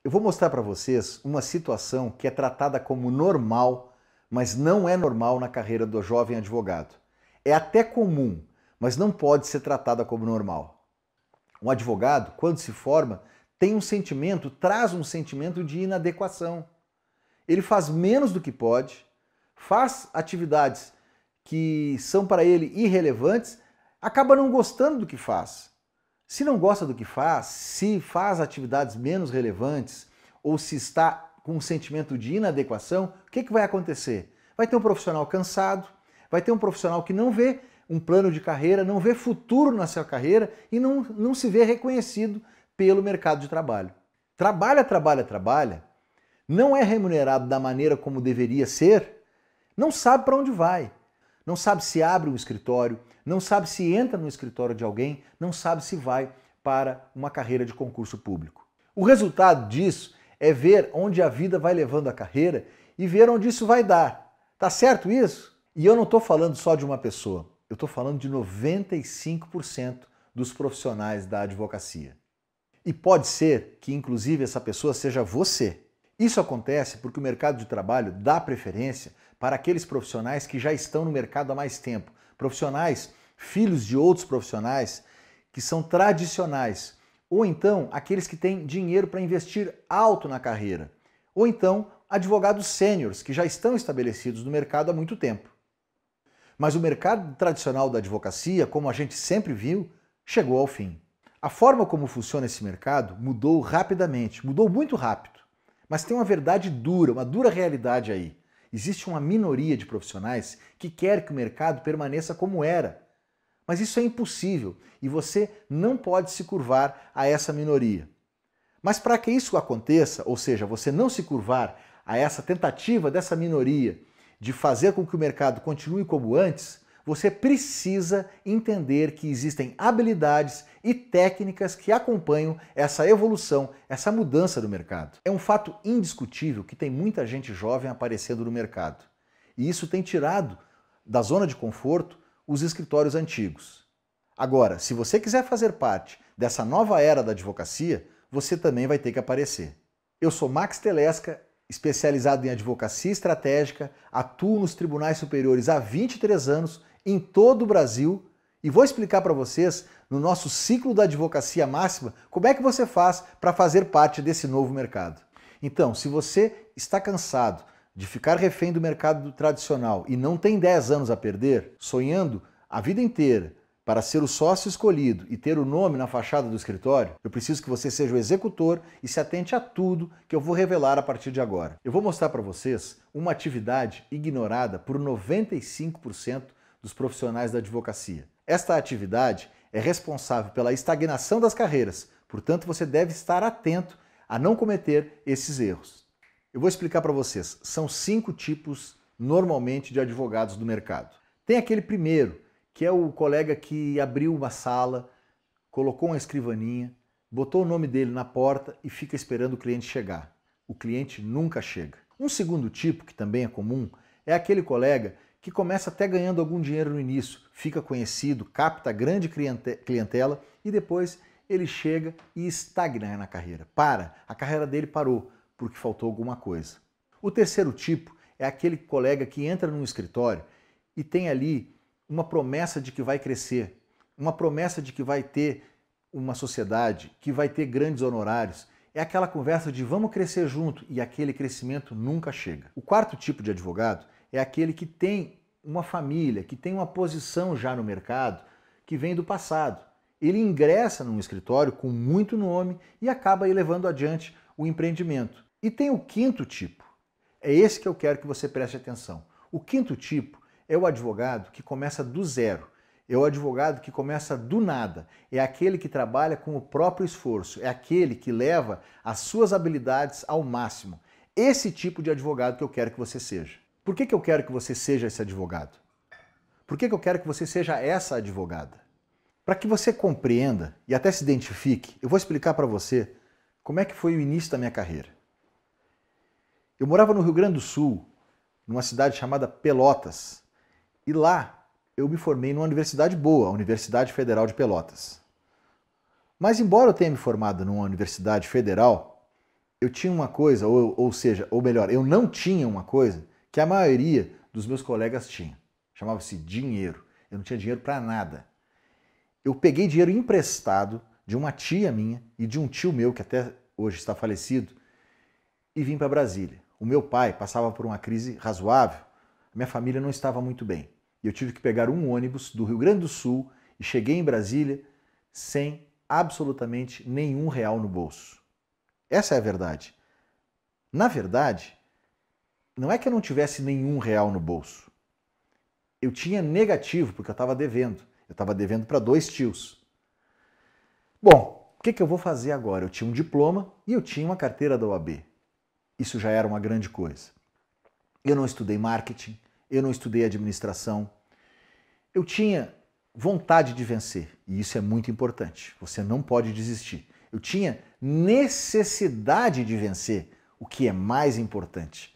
Eu vou mostrar para vocês uma situação que é tratada como normal, mas não é normal na carreira do jovem advogado. É até comum, mas não pode ser tratada como normal. Um advogado, quando se forma, traz um sentimento de inadequação. Ele faz menos do que pode, faz atividades que são para ele irrelevantes, acaba não gostando do que faz. Se não gosta do que faz, se faz atividades menos relevantes ou se está com um sentimento de inadequação, o que vai acontecer? Vai ter um profissional cansado, vai ter um profissional que não vê um plano de carreira, não vê futuro na sua carreira e não se vê reconhecido pelo mercado de trabalho. Trabalha, não é remunerado da maneira como deveria ser, não sabe para onde vai, não sabe se abre um escritório, não sabe se entra no escritório de alguém, não sabe se vai para uma carreira de concurso público. O resultado disso é ver onde a vida vai levando a carreira e ver onde isso vai dar. Tá certo isso? E eu não estou falando só de uma pessoa, eu estou falando de 95% dos profissionais da advocacia. E pode ser que inclusive essa pessoa seja você. Isso acontece porque o mercado de trabalho dá preferência para aqueles profissionais que já estão no mercado há mais tempo, profissionais filhos de outros profissionais que são tradicionais, ou então aqueles que têm dinheiro para investir alto na carreira, ou então advogados sêniores que já estão estabelecidos no mercado há muito tempo. Mas o mercado tradicional da advocacia, como a gente sempre viu, chegou ao fim. A forma como funciona esse mercado mudou rapidamente, mudou muito rápido. Mas tem uma verdade dura, uma dura realidade aí. Existe uma minoria de profissionais que quer que o mercado permaneça como era. Mas isso é impossível e você não pode se curvar a essa minoria. Mas para que isso aconteça, ou seja, você não se curvar a essa tentativa dessa minoria de fazer com que o mercado continue como antes, você precisa entender que existem habilidades e técnicas que acompanham essa evolução, essa mudança do mercado. É um fato indiscutível que tem muita gente jovem aparecendo no mercado. E isso tem tirado da zona de conforto os escritórios antigos. Agora, se você quiser fazer parte dessa nova era da advocacia, você também vai ter que aparecer. Eu sou Max Telesca, especializado em advocacia estratégica, atuo nos tribunais superiores há 23 anos, em todo o Brasil, e vou explicar para vocês, no nosso ciclo da advocacia máxima, como é que você faz para fazer parte desse novo mercado. Então, se você está cansado de ficar refém do mercado tradicional e não tem 10 anos a perder, sonhando a vida inteira para ser o sócio escolhido e ter o nome na fachada do escritório, eu preciso que você seja o executor e se atente a tudo que eu vou revelar a partir de agora. Eu vou mostrar para vocês uma atividade ignorada por 95% dos profissionais da advocacia. Esta atividade é responsável pela estagnação das carreiras, portanto você deve estar atento a não cometer esses erros. Eu vou explicar para vocês. São 5 tipos normalmente de advogados do mercado. Tem aquele primeiro, que é o colega que abriu uma sala, colocou uma escrivaninha, botou o nome dele na porta e fica esperando o cliente chegar. O cliente nunca chega. Um segundo tipo, que também é comum, é aquele colega que começa até ganhando algum dinheiro no início, fica conhecido, capta grande clientela e depois ele chega e estagna na carreira. A carreira dele parou porque faltou alguma coisa. O terceiro tipo é aquele colega que entra num escritório e tem ali uma promessa de que vai crescer, uma promessa de que vai ter uma sociedade, que vai ter grandes honorários. É aquela conversa de vamos crescer junto e aquele crescimento nunca chega. O quarto tipo de advogado é aquele que tem uma família, que tem uma posição já no mercado, que vem do passado. Ele ingressa num escritório com muito nome e acaba aí levando adiante o empreendimento. E tem o quinto tipo. É esse que eu quero que você preste atenção. O quinto tipo é o advogado que começa do zero. É o advogado que começa do nada. É aquele que trabalha com o próprio esforço. É aquele que leva as suas habilidades ao máximo. Esse tipo de advogado que eu quero que você seja. Por que eu quero que você seja esse advogado? Por que eu quero que você seja essa advogada? Para que você compreenda e até se identifique, eu vou explicar para você como é que foi o início da minha carreira. Eu morava no Rio Grande do Sul, numa cidade chamada Pelotas, e lá eu me formei numa universidade boa, a Universidade Federal de Pelotas. Mas embora eu tenha me formado numa universidade federal, eu tinha uma coisa, ou melhor, eu não tinha uma coisa que a maioria dos meus colegas tinha. Chamava-se dinheiro. Eu não tinha dinheiro para nada. Eu peguei dinheiro emprestado de uma tia minha e de um tio meu, que até hoje está falecido, e vim para Brasília. O meu pai passava por uma crise razoável, a minha família não estava muito bem. E eu tive que pegar um ônibus do Rio Grande do Sul e cheguei em Brasília sem absolutamente nenhum real no bolso. Essa é a verdade. Na verdade, não é que eu não tivesse nenhum real no bolso. Eu tinha negativo porque eu estava devendo. Eu estava devendo para 2 tios. Bom, o que eu vou fazer agora? Eu tinha um diploma e eu tinha uma carteira da OAB. Isso já era uma grande coisa. Eu não estudei marketing, eu não estudei administração. Eu tinha vontade de vencer e isso é muito importante. Você não pode desistir. Eu tinha necessidade de vencer, o que é mais importante.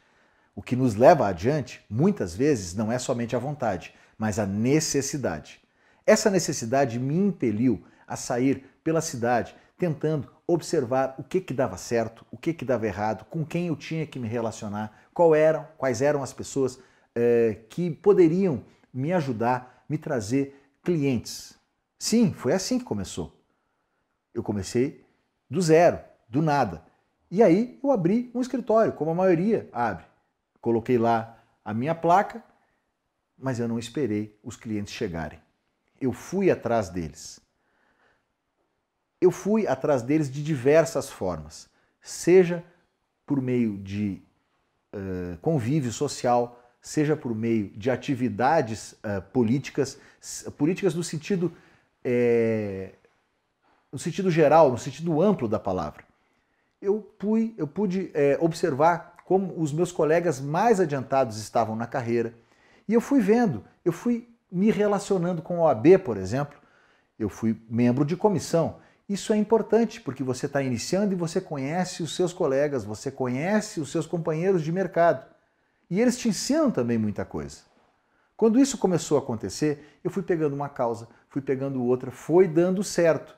O que nos leva adiante, muitas vezes, não é somente a vontade, mas a necessidade. Essa necessidade me impeliu a sair pela cidade, tentando observar o que dava certo, o que dava errado, com quem eu tinha que me relacionar, quais eram as pessoas que poderiam me ajudar, me trazer clientes. Sim, foi assim que começou. Eu comecei do zero, do nada. E aí eu abri um escritório, como a maioria abre. Coloquei lá a minha placa, mas eu não esperei os clientes chegarem. Eu fui atrás deles. Eu fui atrás deles de diversas formas, seja por meio de convívio social, seja por meio de atividades políticas no sentido geral, no sentido amplo da palavra. Eu pude observar como os meus colegas mais adiantados estavam na carreira e eu fui vendo, eu fui me relacionando com a OAB, por exemplo, eu fui membro de comissão. Isso é importante porque você está iniciando e você conhece os seus colegas, você conhece os seus companheiros de mercado. E eles te ensinam também muita coisa. Quando isso começou a acontecer, eu fui pegando uma causa, fui pegando outra, foi dando certo.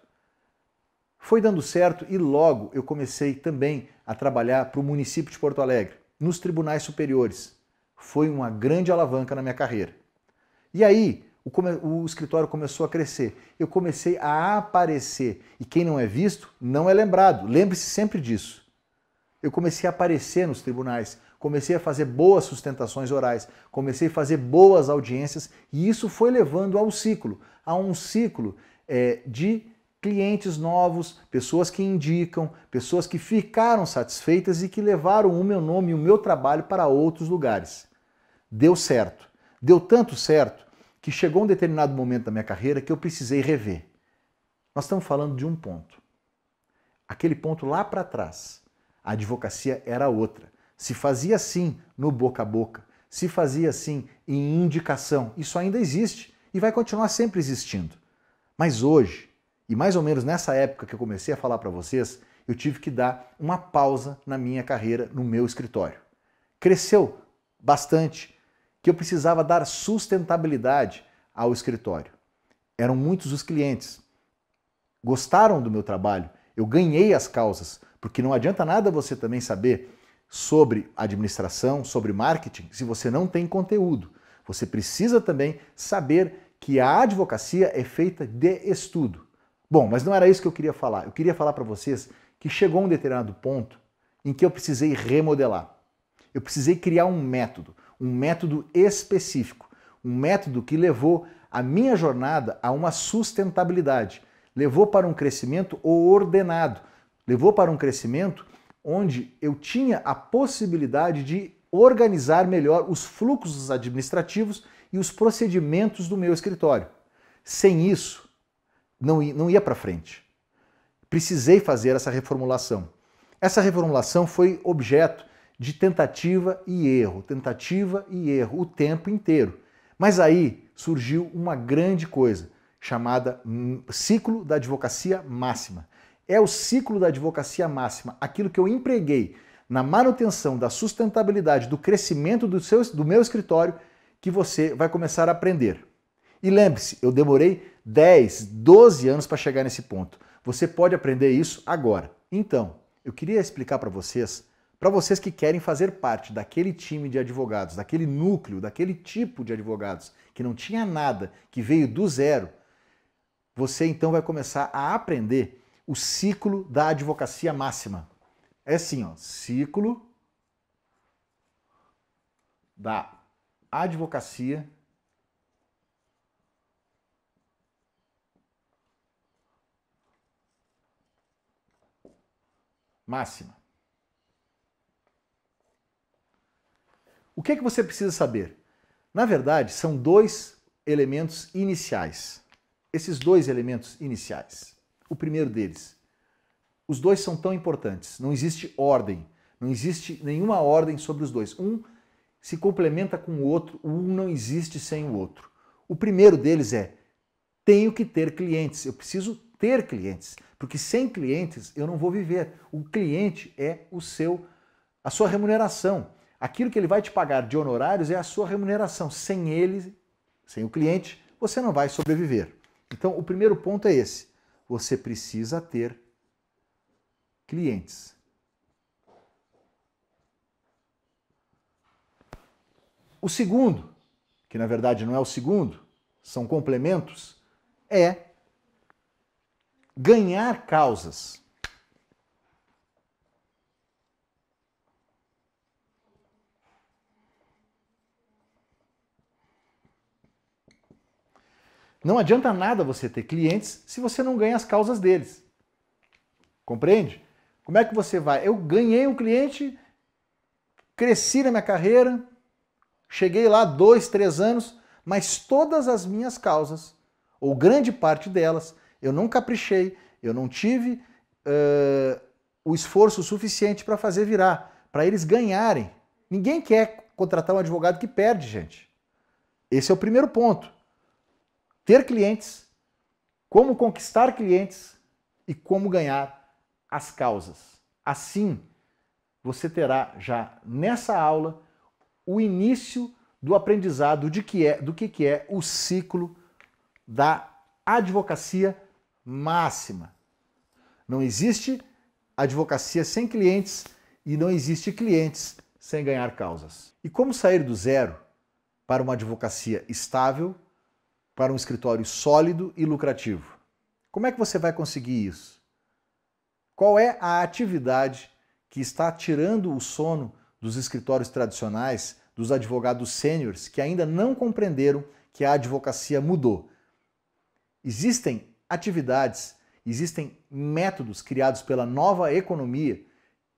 Foi dando certo e logo eu comecei também a trabalhar para o município de Porto Alegre, nos tribunais superiores. Foi uma grande alavanca na minha carreira. E aí, o escritório começou a crescer, eu comecei a aparecer. E quem não é visto, não é lembrado. Lembre-se sempre disso. Eu comecei a aparecer nos tribunais, comecei a fazer boas sustentações orais, comecei a fazer boas audiências e isso foi levando a um ciclo de clientes novos, pessoas que indicam, pessoas que ficaram satisfeitas e que levaram o meu nome e o meu trabalho para outros lugares. Deu certo. Deu tanto certo que chegou um determinado momento da minha carreira que eu precisei rever. Nós estamos falando de um ponto. Aquele ponto lá para trás, a advocacia era outra. Se fazia assim no boca a boca, se fazia assim em indicação, isso ainda existe e vai continuar sempre existindo. Mas hoje, e mais ou menos nessa época que eu comecei a falar para vocês, eu tive que dar uma pausa na minha carreira no meu escritório. Cresceu bastante, que eu precisava dar sustentabilidade ao escritório. Eram muitos os clientes. Gostaram do meu trabalho, eu ganhei as causas, porque não adianta nada você também saber sobre administração, sobre marketing, se você não tem conteúdo. Você precisa também saber que a advocacia é feita de estudo. Bom, mas não era isso que eu queria falar. Eu queria falar para vocês que chegou um determinado ponto em que eu precisei remodelar. Eu precisei criar um método específico, um método que levou a minha jornada a uma sustentabilidade, levou para um crescimento ordenado, levou para um crescimento onde eu tinha a possibilidade de organizar melhor os fluxos administrativos e os procedimentos do meu escritório. Sem isso, não ia para frente. Precisei fazer essa reformulação. Essa reformulação foi objeto de tentativa e erro o tempo inteiro. Mas aí surgiu uma grande coisa, chamada ciclo da advocacia máxima. É o ciclo da advocacia máxima, aquilo que eu empreguei na manutenção da sustentabilidade, do crescimento do meu escritório, que você vai começar a aprender. E lembre-se, eu demorei 10, 12 anos para chegar nesse ponto. Você pode aprender isso agora. Então, Eu queria explicar para vocês que querem fazer parte daquele time de advogados, daquele núcleo, daquele tipo de advogados que não tinha nada, que veio do zero, você então vai começar a aprender o ciclo da advocacia máxima. É assim, ó, ciclo da advocacia máxima. O que é que você precisa saber? Na verdade, são dois elementos iniciais. Esses dois elementos iniciais. O primeiro deles. Os dois são tão importantes. Não existe ordem. Não existe nenhuma ordem sobre os dois. Um se complementa com o outro. Um não existe sem o outro. O primeiro deles é: tenho que ter clientes. Eu preciso ter clientes. Porque sem clientes eu não vou viver. O cliente é a sua remuneração. Aquilo que ele vai te pagar de honorários é a sua remuneração. Sem ele, sem o cliente, você não vai sobreviver. Então, o primeiro ponto é esse. Você precisa ter clientes. O segundo, que na verdade não é o segundo, são complementos, é ganhar causas. Não adianta nada você ter clientes se você não ganha as causas deles. Compreende? Como é que você vai? Eu ganhei um cliente, cresci na minha carreira, cheguei lá 2, 3 anos, mas todas as minhas causas, ou grande parte delas, eu não caprichei, eu não tive o esforço suficiente para fazer virar, para eles ganharem. Ninguém quer contratar um advogado que perde, gente. Esse é o primeiro ponto. Ter clientes, como conquistar clientes e como ganhar as causas. Assim, você terá já nessa aula o início do aprendizado do que é o ciclo da advocacia máxima. Não existe advocacia sem clientes e não existe clientes sem ganhar causas. E como sair do zero para uma advocacia estável, para um escritório sólido e lucrativo? Como é que você vai conseguir isso? Qual é a atividade que está tirando o sono dos escritórios tradicionais, dos advogados sêniores que ainda não compreenderam que a advocacia mudou? Existem atividades, existem métodos criados pela nova economia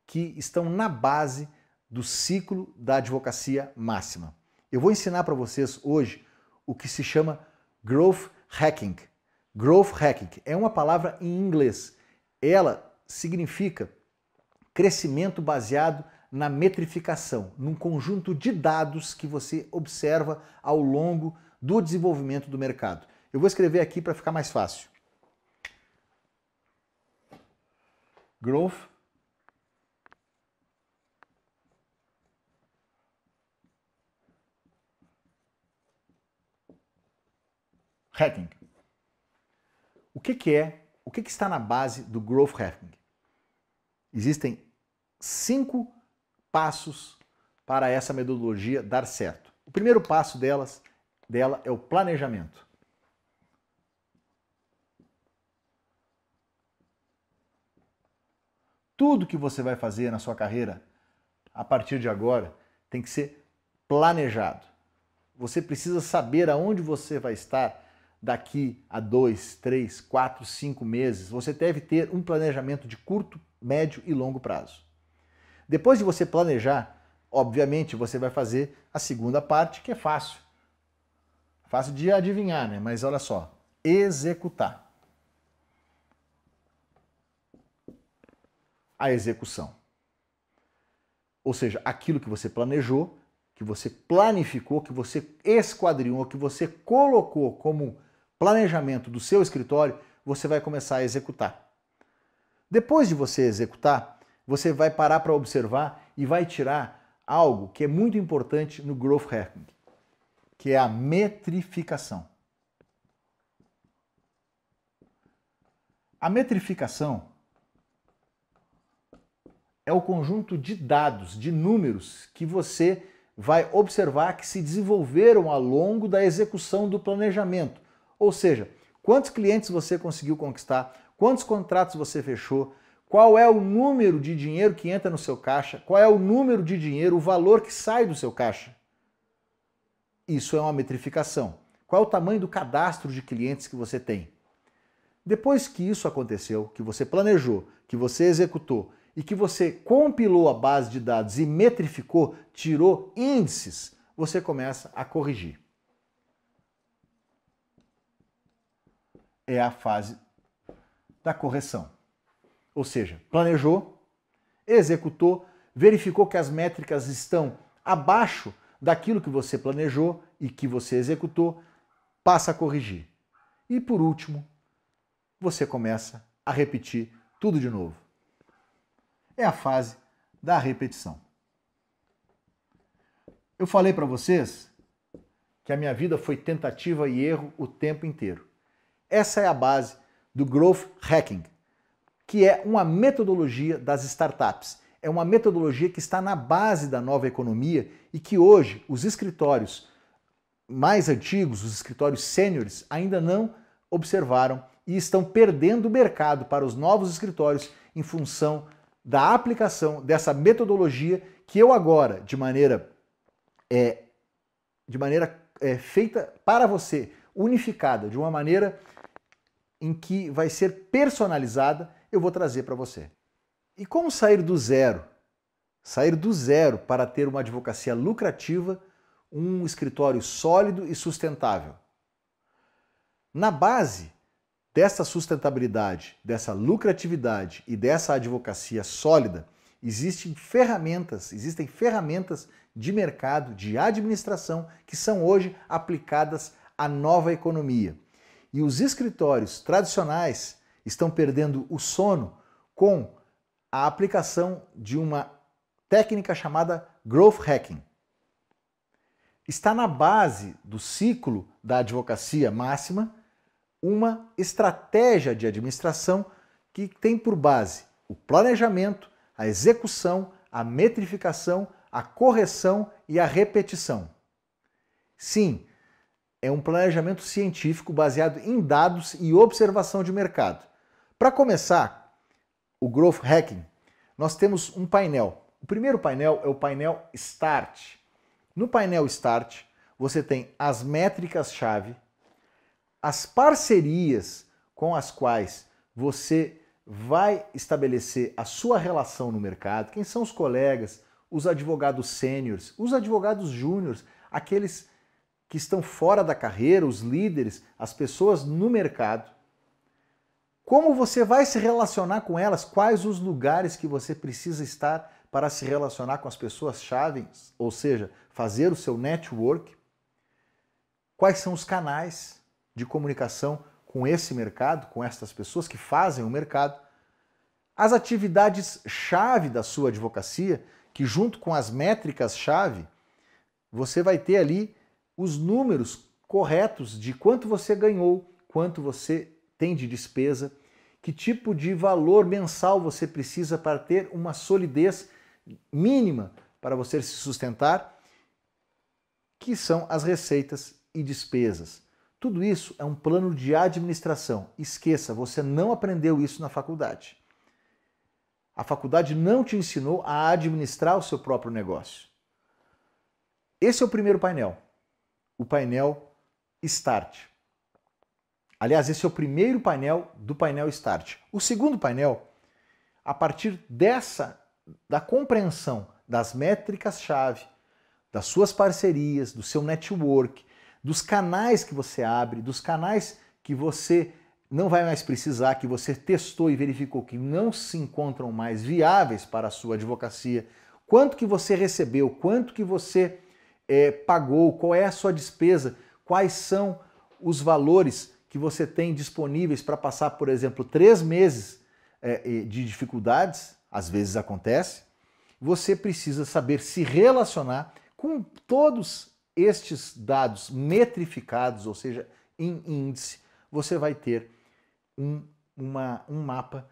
que estão na base do ciclo da advocacia máxima. Eu vou ensinar para vocês hoje o que se chama Growth Hacking. Growth Hacking é uma palavra em inglês. Ela significa crescimento baseado na metrificação, num conjunto de dados que você observa ao longo do desenvolvimento do mercado. Eu vou escrever aqui para ficar mais fácil. Growth Hacking. O que está na base do Growth Hacking? Existem 5 passos para essa metodologia dar certo. O primeiro passo dela é o planejamento. Tudo que você vai fazer na sua carreira a partir de agora tem que ser planejado. Você precisa saber aonde você vai estar daqui a 2, 3, 4, 5 meses. Você deve ter um planejamento de curto, médio e longo prazo. Depois de você planejar, obviamente você vai fazer a segunda parte, que é fácil. Fácil de adivinhar, né? Mas olha só, executar. A execução. Ou seja, aquilo que você planejou, que você planificou, que você esquadrinhou, que você colocou como planejamento do seu escritório, você vai começar a executar. Depois de você executar, você vai parar para observar e vai tirar algo que é muito importante no Growth Hacking, que é a metrificação. A metrificação é o conjunto de dados, de números que você vai observar que se desenvolveram ao longo da execução do planejamento. Ou seja, quantos clientes você conseguiu conquistar, quantos contratos você fechou, qual é o número de dinheiro que entra no seu caixa, qual é o número de dinheiro, o valor que sai do seu caixa. Isso é uma metrificação. Qual é o tamanho do cadastro de clientes que você tem? Depois que isso aconteceu, que você planejou, que você executou e que você compilou a base de dados e metrificou, tirou índices, você começa a corrigir. É a fase da correção. Ou seja, planejou, executou, verificou que as métricas estão abaixo daquilo que você planejou e que você executou, passa a corrigir. E por último, você começa a repetir tudo de novo. É a fase da repetição. Eu falei para vocês que a minha vida foi tentativa e erro o tempo inteiro. Essa é a base do Growth Hacking, que é uma metodologia das startups. É uma metodologia que está na base da nova economia e que hoje os escritórios mais antigos, os escritórios sêniores, ainda não observaram e estão perdendo o mercado para os novos escritórios em função da aplicação dessa metodologia que eu agora, de maneira feita para você, unificada, de uma maneira em que vai ser personalizada, eu vou trazer para você. E como sair do zero? Sair do zero para ter uma advocacia lucrativa, um escritório sólido e sustentável. Na base dessa sustentabilidade, dessa lucratividade e dessa advocacia sólida, existem ferramentas de mercado, de administração, que são hoje aplicadas à nova economia. E os escritórios tradicionais estão perdendo o sono com a aplicação de uma técnica chamada Growth Hacking. Está na base do ciclo da advocacia máxima uma estratégia de administração que tem por base o planejamento, a execução, a metrificação, a correção e a repetição. Sim, é um planejamento científico baseado em dados e observação de mercado. Para começar o Growth Hacking, nós temos um painel. O primeiro painel é o painel Start. No painel Start, você tem as métricas-chave, as parcerias com as quais você vai estabelecer a sua relação no mercado, quem são os colegas, os advogados sêniores, os advogados júniores, aqueles que estão fora da carreira, os líderes, as pessoas no mercado. Como você vai se relacionar com elas, quais os lugares que você precisa estar para se relacionar com as pessoas-chave, ou seja, fazer o seu network, quais são os canais de comunicação com esse mercado, com essas pessoas que fazem o mercado, as atividades-chave da sua advocacia, que junto com as métricas-chave, você vai ter ali os números corretos de quanto você ganhou, quanto você tem de despesa, que tipo de valor mensal você precisa para ter uma solidez mínima para você se sustentar, que são as receitas e despesas. Tudo isso é um plano de administração. Esqueça, você não aprendeu isso na faculdade. A faculdade não te ensinou a administrar o seu próprio negócio. Esse é o primeiro painel, o painel Start. Aliás, esse é o primeiro painel do painel Start. O segundo painel, a partir da compreensão das métricas-chave, das suas parcerias, do seu network, dos canais que você abre, dos canais que você não vai mais precisar, que você testou e verificou que não se encontram mais viáveis para a sua advocacia, quanto que você recebeu, quanto que você pagou, qual é a sua despesa, quais são os valores que você tem disponíveis para passar, por exemplo, 3 meses de dificuldades, às vezes acontece, você precisa saber se relacionar com todos estes dados metrificados, ou seja, em índice, você vai ter um mapa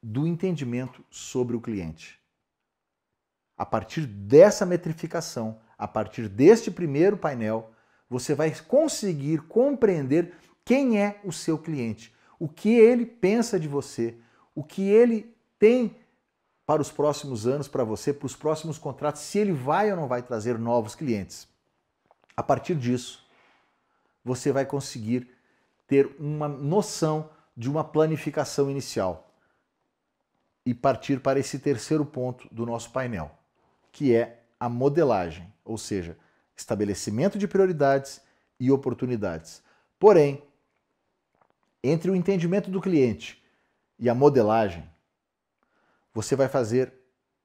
do entendimento sobre o cliente. A partir dessa metrificação, a partir deste primeiro painel, você vai conseguir compreender quem é o seu cliente, o que ele pensa de você, o que ele tem para os próximos anos, para você, para os próximos contratos, se ele vai ou não vai trazer novos clientes. A partir disso, você vai conseguir ter uma noção de uma planificação inicial e partir para esse terceiro ponto do nosso painel, que é a modelagem, ou seja, estabelecimento de prioridades e oportunidades. Porém, entre o entendimento do cliente e a modelagem, você vai fazer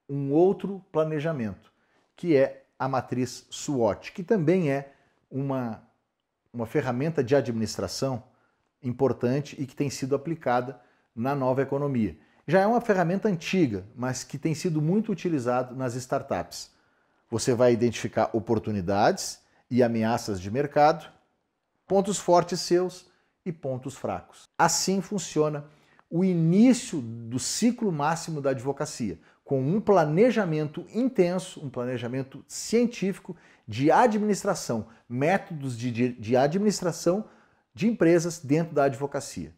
um outro planejamento, que é a matriz SWOT, que também é uma ferramenta de administração importante e que tem sido aplicada na nova economia. Já é uma ferramenta antiga, mas que tem sido muito utilizado nas startups. Você vai identificar oportunidades e ameaças de mercado, pontos fortes seus e pontos fracos. Assim funciona o início do ciclo máximo da advocacia, com um planejamento intenso, um planejamento científico de administração, métodos de administração de empresas dentro da advocacia.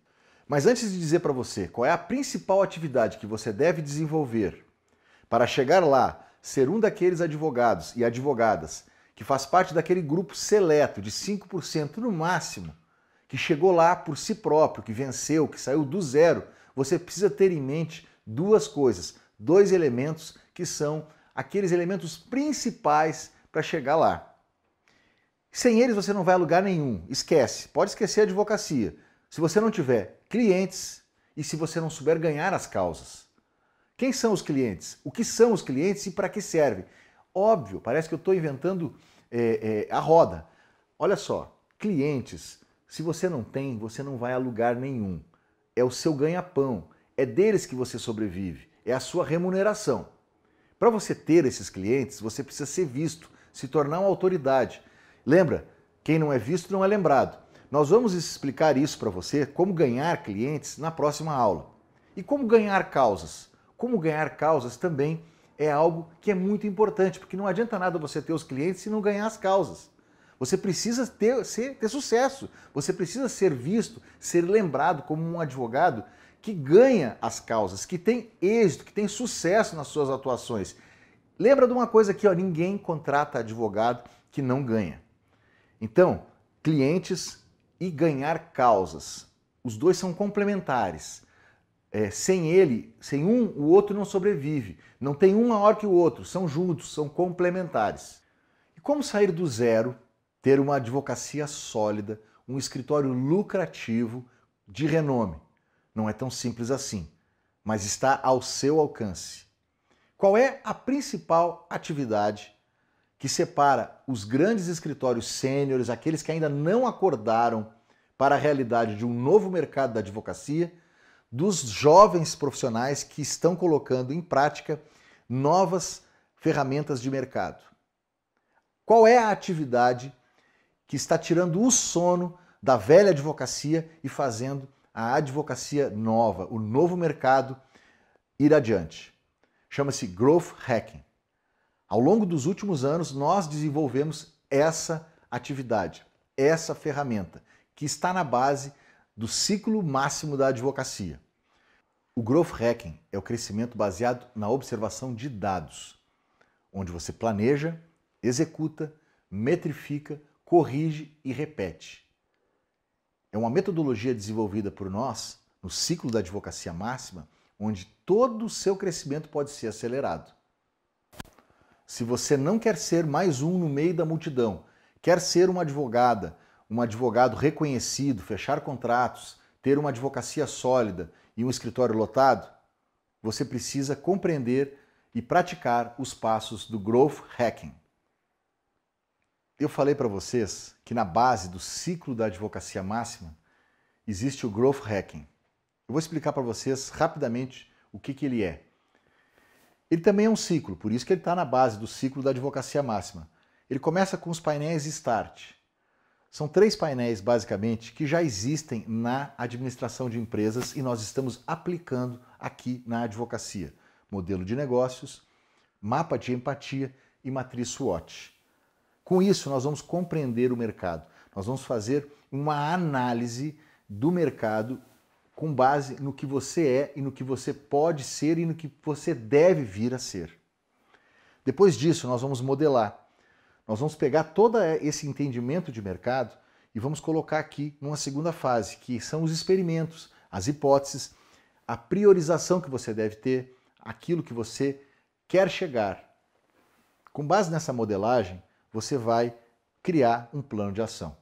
Mas antes de dizer para você qual é a principal atividade que você deve desenvolver para chegar lá, ser um daqueles advogados e advogadas que faz parte daquele grupo seleto de 5% no máximo, que chegou lá por si próprio, que venceu, que saiu do zero, você precisa ter em mente duas coisas, dois elementos que são aqueles elementos principais para chegar lá. Sem eles você não vai a lugar nenhum, esquece, pode esquecer a advocacia. Se você não tiver clientes e se você não souber ganhar as causas. Quem são os clientes? O que são os clientes e para que servem? Óbvio, parece que eu estou inventando a roda. Olha só, clientes, se você não tem, você não vai a lugar nenhum. É o seu ganha-pão, é deles que você sobrevive, é a sua remuneração. Para você ter esses clientes, você precisa ser visto, se tornar uma autoridade. Lembra, quem não é visto não é lembrado. Nós vamos explicar isso para você, como ganhar clientes, na próxima aula. E como ganhar causas? Como ganhar causas também é algo que é muito importante, porque não adianta nada você ter os clientes se não ganhar as causas. Você precisa ter sucesso, você precisa ser visto, ser lembrado como um advogado que ganha as causas, que tem êxito, que tem sucesso nas suas atuações. Lembra de uma coisa aqui, ó, ninguém contrata advogado que não ganha. Então, clientes e ganhar causas, os dois são complementares. Sem ele, sem um, o outro não sobrevive. Não tem um maior que o outro, são juntos, são complementares. E como sair do zero, ter uma advocacia sólida, um escritório lucrativo, de renome? Não é tão simples assim, mas está ao seu alcance. Qual é a principal atividade que separa os grandes escritórios sêniores, aqueles que ainda não acordaram para a realidade de um novo mercado da advocacia, dos jovens profissionais que estão colocando em prática novas ferramentas de mercado? Qual é a atividade que está tirando o sono da velha advocacia e fazendo a advocacia nova, o novo mercado, ir adiante? Chama-se Growth Hacking. Ao longo dos últimos anos, nós desenvolvemos essa atividade, essa ferramenta, que está na base do ciclo máximo da advocacia. O Growth Hacking é o crescimento baseado na observação de dados, onde você planeja, executa, metrifica, corrige e repete. É uma metodologia desenvolvida por nós no ciclo da advocacia máxima, onde todo o seu crescimento pode ser acelerado. Se você não quer ser mais um no meio da multidão, quer ser uma advogada, um advogado reconhecido, fechar contratos, ter uma advocacia sólida e um escritório lotado, você precisa compreender e praticar os passos do Growth Hacking. Eu falei para vocês que na base do ciclo da advocacia máxima existe o Growth Hacking. Eu vou explicar para vocês rapidamente o que ele é. Ele também é um ciclo, por isso que ele está na base do ciclo da advocacia máxima. Ele começa com os painéis Start. São 3 painéis, basicamente, que já existem na administração de empresas e nós estamos aplicando aqui na advocacia. Modelo de negócios, mapa de empatia e matriz SWOT. Com isso, nós vamos compreender o mercado. Nós vamos fazer uma análise do mercado com base no que você é e no que você pode ser e no que você deve vir a ser. Depois disso, nós vamos modelar. Nós vamos pegar todo esse entendimento de mercado e vamos colocar aqui numa segunda fase, que são os experimentos, as hipóteses, a priorização que você deve ter, aquilo que você quer chegar. Com base nessa modelagem, você vai criar um plano de ação.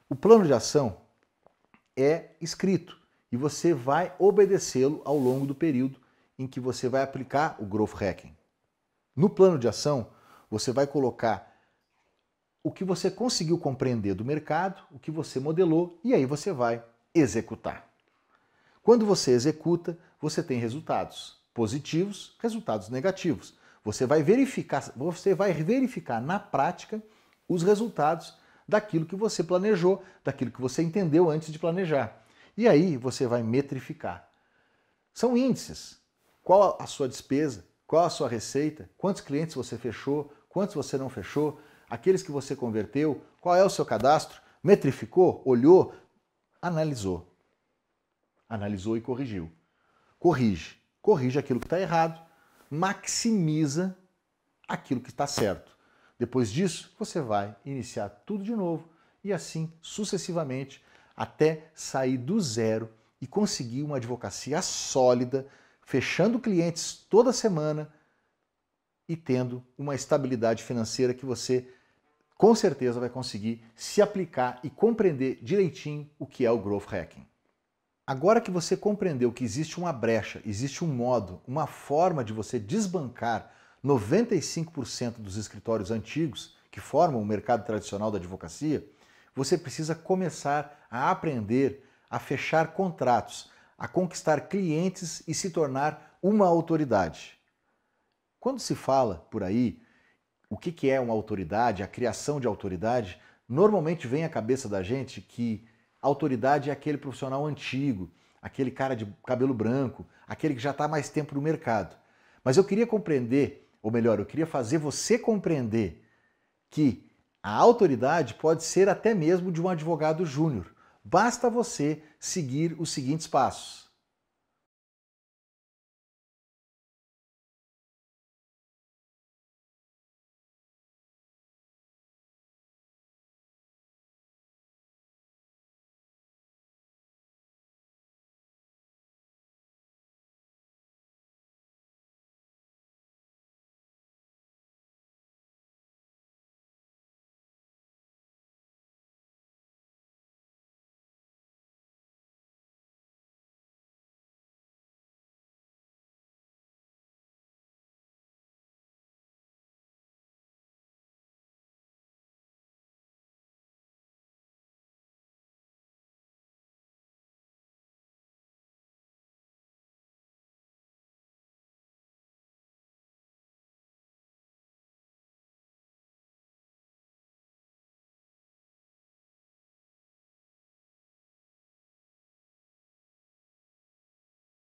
O plano de ação é escrito e você vai obedecê-lo ao longo do período em que você vai aplicar o Growth Hacking. No plano de ação, você vai colocar o que você conseguiu compreender do mercado, o que você modelou, e aí você vai executar. Quando você executa, você tem resultados positivos, resultados negativos. Você vai verificar na prática os resultados daquilo que você planejou, daquilo que você entendeu antes de planejar. E aí você vai metrificar. São índices. Qual a sua despesa? Qual a sua receita? Quantos clientes você fechou? Quantos você não fechou? Aqueles que você converteu? Qual é o seu cadastro? Metrificou? Olhou? Analisou. Analisou e corrigiu. Corrige. Corrige aquilo que está errado. Maximiza aquilo que está certo. Depois disso, você vai iniciar tudo de novo e assim sucessivamente até sair do zero e conseguir uma advocacia sólida, fechando clientes toda semana e tendo uma estabilidade financeira que você com certeza vai conseguir se aplicar e compreender direitinho o que é o Growth Hacking. Agora que você compreendeu que existe uma brecha, existe um modo, uma forma de você desbancar 95% dos escritórios antigos que formam o mercado tradicional da advocacia, você precisa começar a aprender a fechar contratos, a conquistar clientes e se tornar uma autoridade. Quando se fala por aí o que é uma autoridade, a criação de autoridade, normalmente vem à cabeça da gente que autoridade é aquele profissional antigo, aquele cara de cabelo branco, aquele que já está há mais tempo no mercado. Mas eu queria compreender, ou melhor, eu queria fazer você compreender que a autoridade pode ser até mesmo de um advogado júnior. Basta você seguir os seguintes passos.